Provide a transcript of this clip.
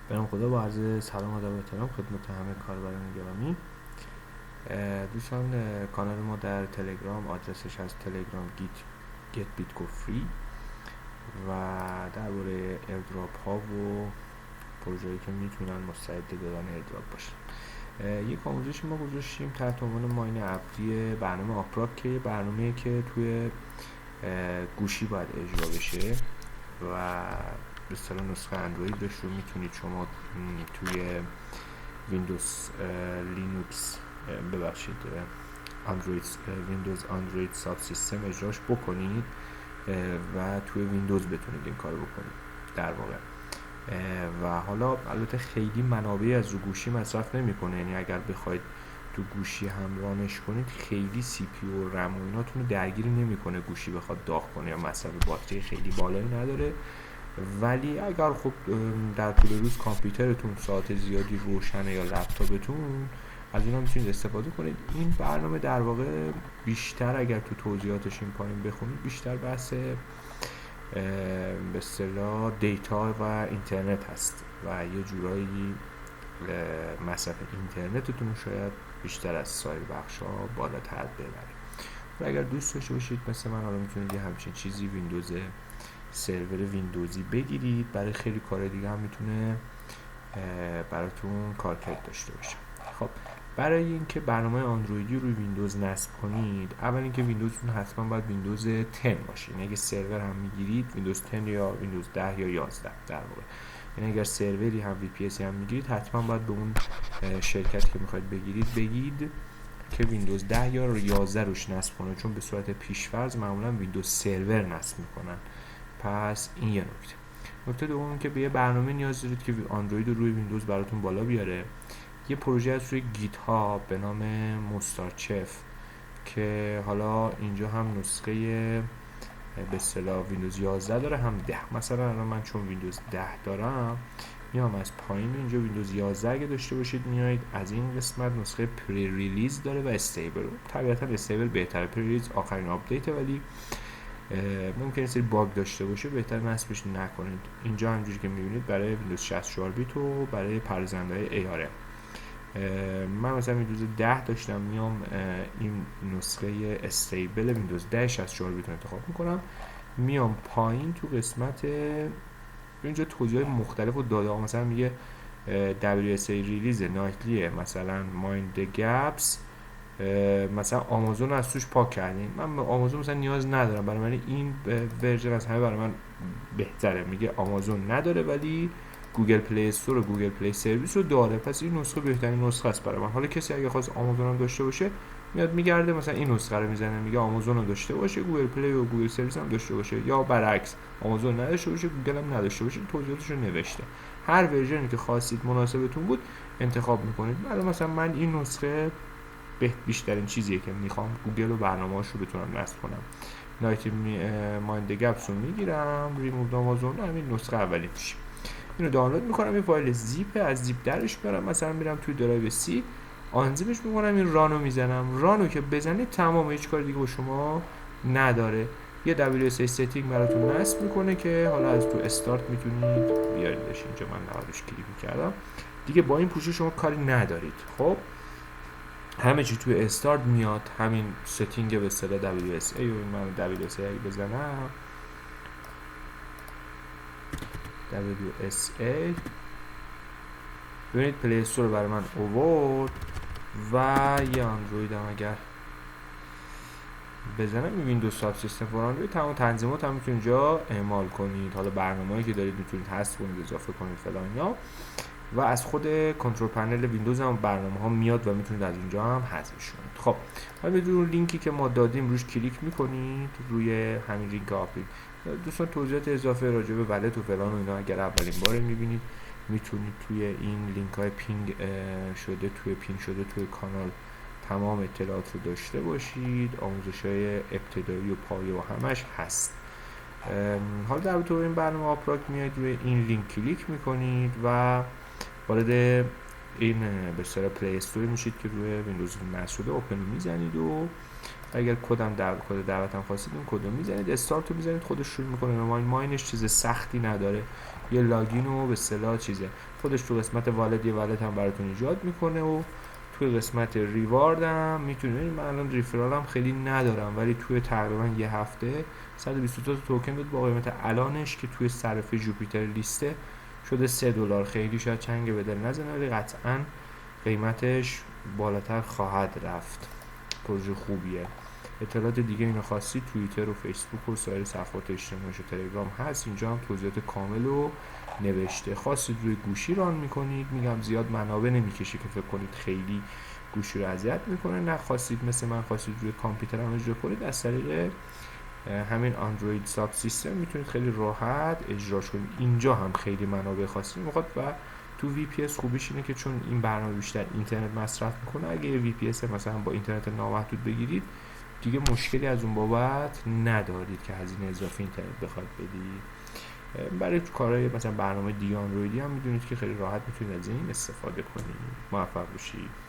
به نام خدا، با عرض سلام و ادب و احترام خدمت همه کاربران گرامی. دوستان، کانال ما در تلگرام آدرسش از تلگرام get bitco free و درباره ایردراپ ها و پروژه‌ای که میتونن مستعد دادن ایردراپ باشن. یک آموزشی ما گذاشتیم تحت عنوان ماین ابری برنامه آپراک که برنامه‌ای که توی گوشی باید اجرا بشه و به اصطلاح نسخه اندرویدش رو میتونید شما توی ویندوز لینوکس ویندوز اندروید ساب سیستم اجراش بکنید و توی ویندوز بتونید این کارو بکنید در واقع. و حالا البته خیلی منابعی از رو گوشی مصرف نمیکنه، یعنی اگر بخواید تو گوشی هم رانش کنید خیلی سی پی و رم و ایناتون رو درگیر نمیکنه، گوشی بخواد داغ کنه یا مصرف باتری خیلی بالایی نداره. ولی اگر خب در طول روز کامپیوترتون ساعت زیادی روشنه یا لپتاپتون، از اینا میتونید استفاده کنید. این برنامه در واقع بیشتر اگر تو توضیحاتش این پایین بخونید بیشتر بحث به اصطلاح دیتا و اینترنت هست و یه جورایی مصرف اینترنتتون شاید بیشتر از سایر بخش‌ها بالاتر ببره. و اگر دوست داشته باشید مثل من، حالا میتونید یه همچین چیزی ویندوز سرور ویندوزی بگیرید، برای خیلی کار دیگه هم میتونه براتون کارکرد داشته باشه. خب برای اینکه برنامه اندرویدی روی ویندوز نصب کنید، اول اینکه ویندوزتون حتما باید ویندوز 10 باشه. یعنی اگه سرور هم میگیرید ویندوز 10 یا ویندوز 10 یا 11 در واقع. یعنی اگر سروری هم وی پی اس هم میگیرید حتما باید به اون شرکتی که میخواید بگید که ویندوز 10 یا 11 روش نصب کنه، چون به صورت پیش‌فرض معمولا ویندوز سرور نصب میکنن. پس این یه نکته دوم که به یه برنامه نیاز دارید که اندروید رو روی ویندوز براتون بالا بیاره. یه پروژه از روی گیت هاب به نام مستارچف که حالا اینجا هم نسخه به اصطلاح ویندوز 11 داره هم 10. مثلا الان من چون ویندوز 10 دارم میام از پایین اینجا ویندوز 11 اگه داشته باشید میایید از این قسمت نسخه پری ریلیز داره و استیبل. طبیعتا استیبل بهتره، پری ریلیز آخرین آپدیت ولی ممکنه سری باگ داشته باشه، بهتر نصبش نکنید. اینجا همونجوری که میبینید برای ویندوز 64 بیت و برای پردازنده‌های ARM. من مثلا ویندوز 10 داشتم، میام این نسخه استیبل ویندوز 10 64 بیت رو انتخاب میکنم، میام پایین تو قسمت اینجا توضیحات مختلف رو داده. مثلا میگه WSA ریلیز نایتلیه، مثلا مایند گپس، مثلا آمازون از توش پاک کردیم. من به آمازون مثلا نیاز ندارم، برای من این ورژن از همه برای من بهتره. میگه آمازون نداره ولی گوگل پلی استور و گوگل پلی سرویس رو داره، پس این نسخه بهترین نسخه است برای من. حالا کسی اگه خواست آمازون هم داشته باشه میاد میگرده مثلا این نسخه رو میزنه، میگه آمازون رو داشته باشه، گوگل پلی و گوگل سرویس هم داشته باشه، یا برعکس آمازون نداشته باشه گوگل هم نداشته باشه. توضیحاتش رو نوشته. هر ورژنی که خواستید مناسبتون بود انتخاب میکنید. مثلا من این نسخه بیشترین چیزیه که میخوام گوگل و برنامه‌اش رو بتونم نصب کنم. نایت مایند گپس رو میگیرم، ریموو آمازون، همین نسخه اولی میشه. اینو دانلود میکنم، این فایل زیپ، از زیپ درش میارم، مثلا میرم توی درایو سی آنزیپش میکنم، این رانو میزنم. رانو که بزنید تمام، هیچ کار دیگه با شما نداره. یه WSA setting براتون نصب میکنه که حالا از تو استارت میتونید بیاریدش. اینجا من نهادش کلیک میکردم دیگه. با این پوشه شما کاری ندارید. خب همه چی توی استارت میاد، همین ستینگ به اصطلاح WSA. و من WSA اگه بزنم WSA ببینید پلی استور رو برای من اوورد و یه اندروید هم اگر بزنم این ویندوز ساب سیستم فور اندروید، تمام تنظیمات هم میتونید اینجا اعمال کنید. حالا برنامه‌ای که دارید میتونید حذف کنید، اضافه کنید فلان اینا. و از خود کنترل پنل ویندوز هم برنامه ها میاد و میتونید از اینجا هم حذفش کنید. خب حالا میتونید لینکی که ما دادیم روش کلیک میکنید، روی همین لینک آپی. دوستان توضیحات اضافه راجع به ولت و فلان و اینا اگر اولین بار میبینید میتونید توی این لینک های پینگ شده توی کانال تمام اطلاعات رو داشته باشید. آموزش های ابتدایی و پایه و همش هست. حالا در تو این برنامه آپراک میاد روی این لینک کلیک میکنید و وارد این به اصطلاح پلی استور میشید که روی ویندوز نصب شده. اوپن میزنید و اگر کد دعوتم خواستید این کد رو میزنید، استارت رو میزنید، خودش شروع میکنه به ماینش. چیز سختی نداره، یه لاگین و به اصطلاح چیزه خودش تو قسمت والد یه والد هم براتون ایجاد میکنه و توی قسمت ریوارد هم میتونید. من الان ریفرال هم خیلی ندارم ولی توی تقریبا یه هفته 122 تا توکن داد با قیمت الانش که توی صرافی جوپیتر لیسته شده $3. خیلی شاید چنگ به دل نزنه ولی قطعا قیمتش بالاتر خواهد رفت. پروژه خوبیه. اطلاعات دیگه اینو خواستید توییتر و فیسبوک و سایر صفحات اجتماعی و تلگرام هست. اینجا هم توضیحات کامل و نوشته. خواستید روی گوشی ران میکنید، میگم زیاد منابع نمیکشه که فکر کنید خیلی گوشی رو اذیت میکنه. نه خواستید مثل من خواستید روی کامپیوتر هم اجرا کنید، از طریق همین اندروید ساب سیستم میتونید خیلی راحت اجراش کنید. اینجا هم خیلی منابع خاصی میخواد و تو وی پی اس خوبیش اینه که چون این برنامه بیشتر اینترنت مصرف میکنه، اگه وی پی اس مثلا با اینترنت نامحدود بگیرید دیگه مشکلی از اون بابت ندارید که هزینه اضافی اینترنت بخواید بدید. برای کارهای مثلا برنامه دی اندرویدی هم میدونید که خیلی راحت میتونید از این استفاده کنید. موفق باشید.